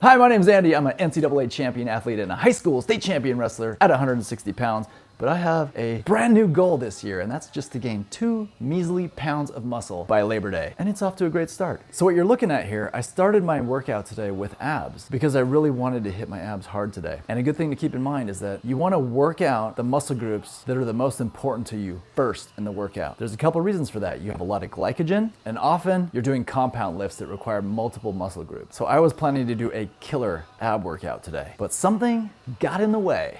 Hi, my name's Andy. I'm an NCAA champion athlete and a high school state champion wrestler at 160 pounds. But I have a brand new goal this year, and that's just to gain 2 measly pounds of muscle by Labor Day. And it's off to a great start. So what you're looking at here, I started my workout today with abs because I really wanted to hit my abs hard today. And a good thing to keep in mind is that you want to work out the muscle groups that are the most important to you first in the workout. There's a couple reasons for that. You have a lot of glycogen, and often you're doing compound lifts that require multiple muscle groups. So I was planning to do a killer ab workout today, but something got in the way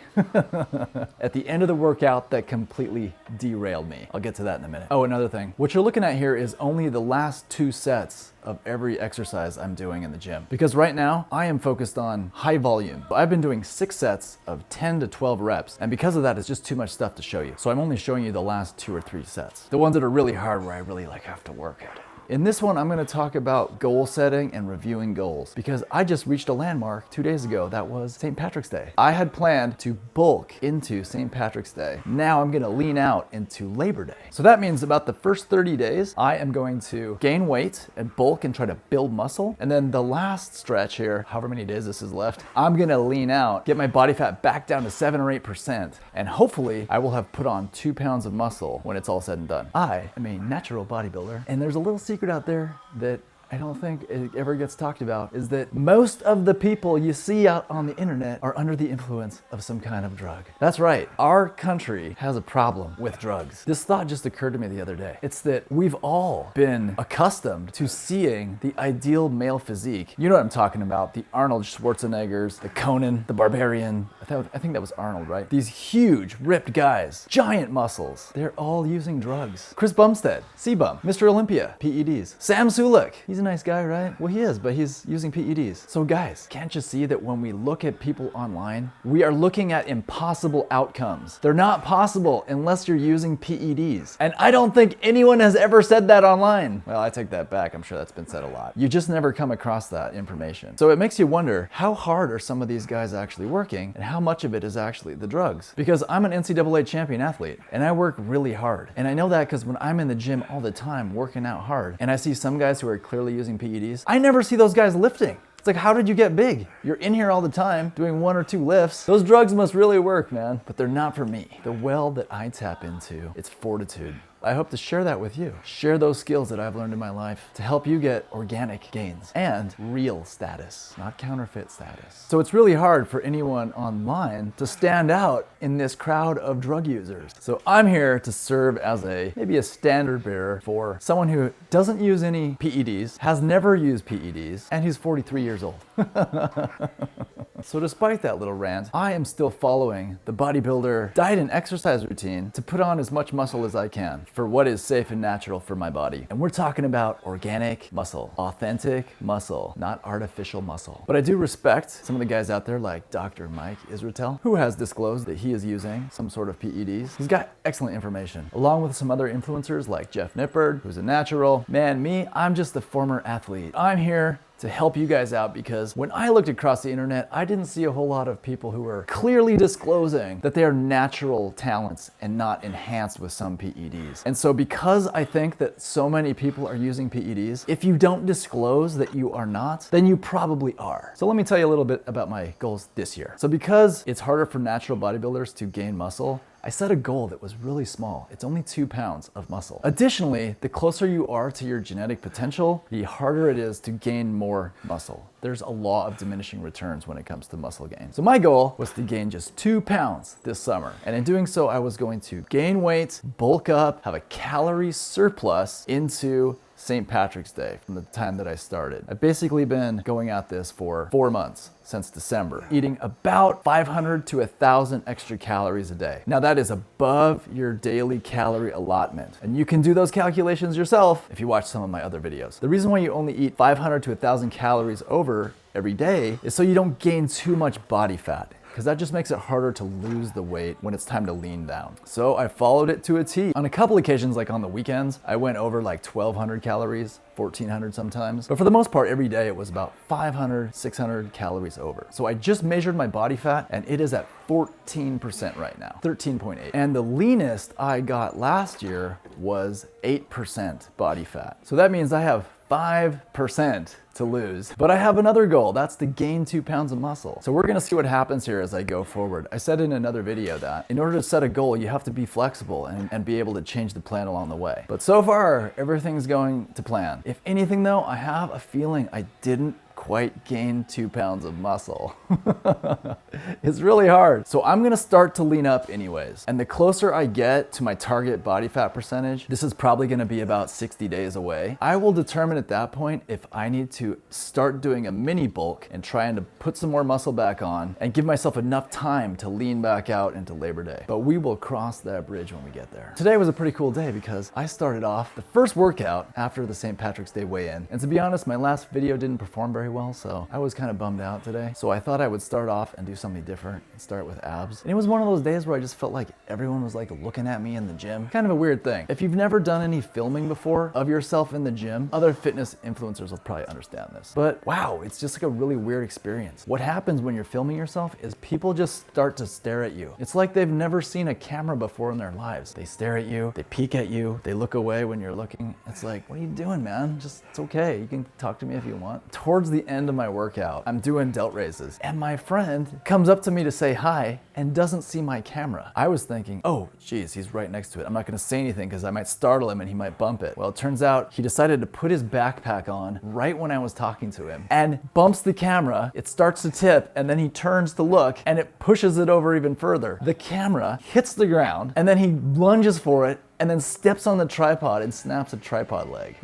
at the end of the workout that completely derailed me. I'll get to that in a minute. Oh, another thing. What you're looking at here is only the last 2 sets of every exercise I'm doing in the gym. Because right now, I am focused on high volume. I've been doing 6 sets of 10 to 12 reps, and because of that, it's just too much stuff to show you. So I'm only showing you the last 2 or 3 sets. The ones that are really hard where I really have to work at it. In this one, I'm gonna talk about goal setting and reviewing goals because I just reached a landmark 2 days ago. That was St. Patrick's Day. I had planned to bulk into St. Patrick's Day. Now I'm gonna lean out into Labor Day. So that means about the first 30 days, I am going to gain weight and bulk and try to build muscle. And then the last stretch here, however many days this is left, I'm gonna lean out, get my body fat back down to 7 or 8%. And hopefully I will have put on 2 pounds of muscle when it's all said and done. I am a natural bodybuilder, and there's a little secret out there that I don't think it ever gets talked about, is that most of the people you see out on the internet are under the influence of some kind of drug. That's right, our country has a problem with drugs. This thought just occurred to me the other day. It's that we've all been accustomed to seeing the ideal male physique. You know what I'm talking about, the Arnold Schwarzeneggers, the Conan, the Barbarian. I think that was Arnold, right? These huge, ripped guys, giant muscles. They're all using drugs. Chris Bumstead, C-Bum, Mr. Olympia, PEDs. Sam Sulek, he's a nice guy, right? Well, he is, but he's using PEDs. So guys, can't you see that when we look at people online, we are looking at impossible outcomes? They're not possible unless you're using PEDs. And I don't think anyone has ever said that online. Well, I take that back. I'm sure that's been said a lot. You just never come across that information. So it makes you wonder, how hard are some of these guys actually working, and how much of it is actually the drugs? Because I'm an NCAA champion athlete, and I work really hard. And I know that because when I'm in the gym all the time working out hard, and I see some guys who are clearly using PEDs, I never see those guys lifting. It's like, how did you get big? You're in here all the time doing 1 or 2 lifts. Those drugs must really work, man. But they're not for me. The well that I tap into, it's fortitude. I hope to share that with you. Share those skills that I've learned in my life to help you get organic gains and real status, not counterfeit status. So it's really hard for anyone online to stand out in this crowd of drug users. So I'm here to serve as maybe a standard bearer for someone who doesn't use any PEDs, has never used PEDs, and he's 43 years old. So despite that little rant, I am still following the bodybuilder diet and exercise routine to put on as much muscle as I can for what is safe and natural for my body. And we're talking about organic muscle, authentic muscle, not artificial muscle. But I do respect some of the guys out there like Dr. Mike Israetel, who has disclosed that he is using some sort of PEDs. He's got excellent information, along with some other influencers like Jeff Nippard, who's a natural. Man, I'm just a former athlete. I'm here to help you guys out because when I looked across the internet, I didn't see a whole lot of people who were clearly disclosing that they are natural talents and not enhanced with some PEDs. And so because I think that so many people are using PEDs, if you don't disclose that you are not, then you probably are. So let me tell you a little bit about my goals this year. So because it's harder for natural bodybuilders to gain muscle, I set a goal that was really small. It's only 2 pounds of muscle. Additionally, the closer you are to your genetic potential, the harder it is to gain more muscle. There's a law of diminishing returns when it comes to muscle gain. So my goal was to gain just 2 pounds this summer. And in doing so, I was going to gain weight, bulk up, have a calorie surplus into St. Patrick's Day from the time that I started. I've basically been going at this for 4 months, since December, eating about 500 to 1,000 extra calories a day. Now that is above your daily calorie allotment. And you can do those calculations yourself if you watch some of my other videos. The reason why you only eat 500 to 1,000 calories over every day is so you don't gain too much body fat, because that just makes it harder to lose the weight when it's time to lean down. So I followed it to a T. On a couple occasions, like on the weekends, I went over like 1,200 calories, 1,400 sometimes. But for the most part, every day it was about 500, 600 calories over. So I just measured my body fat and it is at 14% right now, 13.8. And the leanest I got last year was 8% body fat. So that means I have 5% to lose. But I have another goal. That's to gain 2 pounds of muscle. So we're gonna see what happens here as I go forward. I said in another video that in order to set a goal, you have to be flexible and be able to change the plan along the way. But so far, everything's going to plan. If anything though, I have a feeling I didn't quite gain 2 pounds of muscle. It's really hard. So I'm gonna start to lean up anyways. And the closer I get to my target body fat percentage, this is probably gonna be about 60 days away. I will determine at that point if I need to start doing a mini bulk and trying to put some more muscle back on and give myself enough time to lean back out into Labor Day. But we will cross that bridge when we get there. Today was a pretty cool day because I started off the first workout after the St. Patrick's Day weigh-in. And to be honest, my last video didn't perform very well, so I was kind of bummed out today. So I thought I would start off and do something different and start with abs. And it was one of those days where I just felt like everyone was like looking at me in the gym. Kind of a weird thing. If you've never done any filming before of yourself in the gym, other fitness influencers will probably understand this. But wow, it's just like a really weird experience. What happens when you're filming yourself is people just start to stare at you. It's like they've never seen a camera before in their lives. They stare at you, they peek at you, they look away when you're looking. It's like, what are you doing, man? Just, it's okay. You can talk to me if you want. Towards the end of my workout, I'm doing delt raises and my friend comes up to me to say hi and doesn't see my camera. I was thinking, oh geez, he's right next to it. I'm not gonna say anything because I might startle him and he might bump it. Well, it turns out he decided to put his backpack on right when I was talking to him and bumps the camera. It starts to tip and then he turns to look and it pushes it over even further. The camera hits the ground and then he lunges for it and then steps on the tripod and snaps a tripod leg.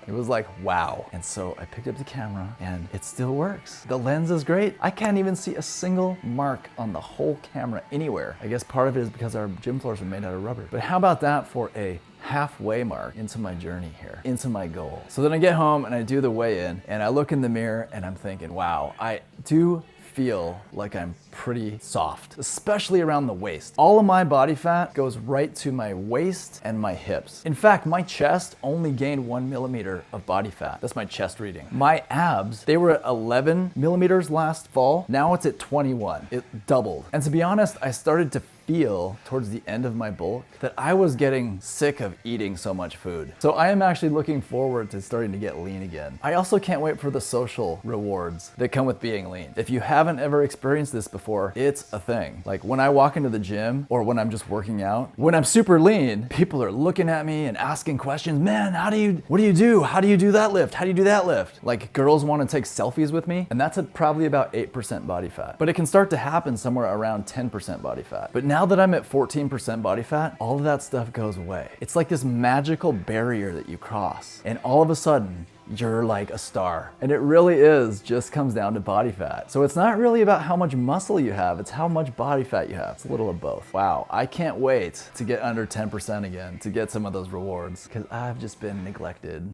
It was like, wow. And so I picked up the camera and it still works. The lens is great. I can't even see a single mark on the whole camera anywhere. I guess part of it is because our gym floors are made out of rubber. But how about that for a halfway mark into my journey here, into my goal? So then I get home and I do the weigh-in and I look in the mirror and I'm thinking, wow, I do feel like I'm pretty soft, especially around the waist. All of my body fat goes right to my waist and my hips. In fact, my chest only gained 1 millimeter of body fat. That's my chest reading. My abs, they were at 11 millimeters last fall. Now it's at 21. It doubled. And to be honest, I started to feel towards the end of my bulk that I was getting sick of eating so much food. So I am actually looking forward to starting to get lean again. I also can't wait for the social rewards that come with being lean. If you haven't ever experienced this before, it's a thing. Like when I walk into the gym or when I'm just working out, when I'm super lean, people are looking at me and asking questions. Man, what do you do? How do you do that lift? How do you do that lift? Like girls want to take selfies with me, and that's at probably about 8% body fat. But it can start to happen somewhere around 10% body fat. But now that I'm at 14% body fat, all of that stuff goes away. It's like this magical barrier that you cross, and all of a sudden, you're like a star. And it really is, just comes down to body fat. So it's not really about how much muscle you have, it's how much body fat you have. It's a little of both. Wow, I can't wait to get under 10% again to get some of those rewards because I've just been neglected.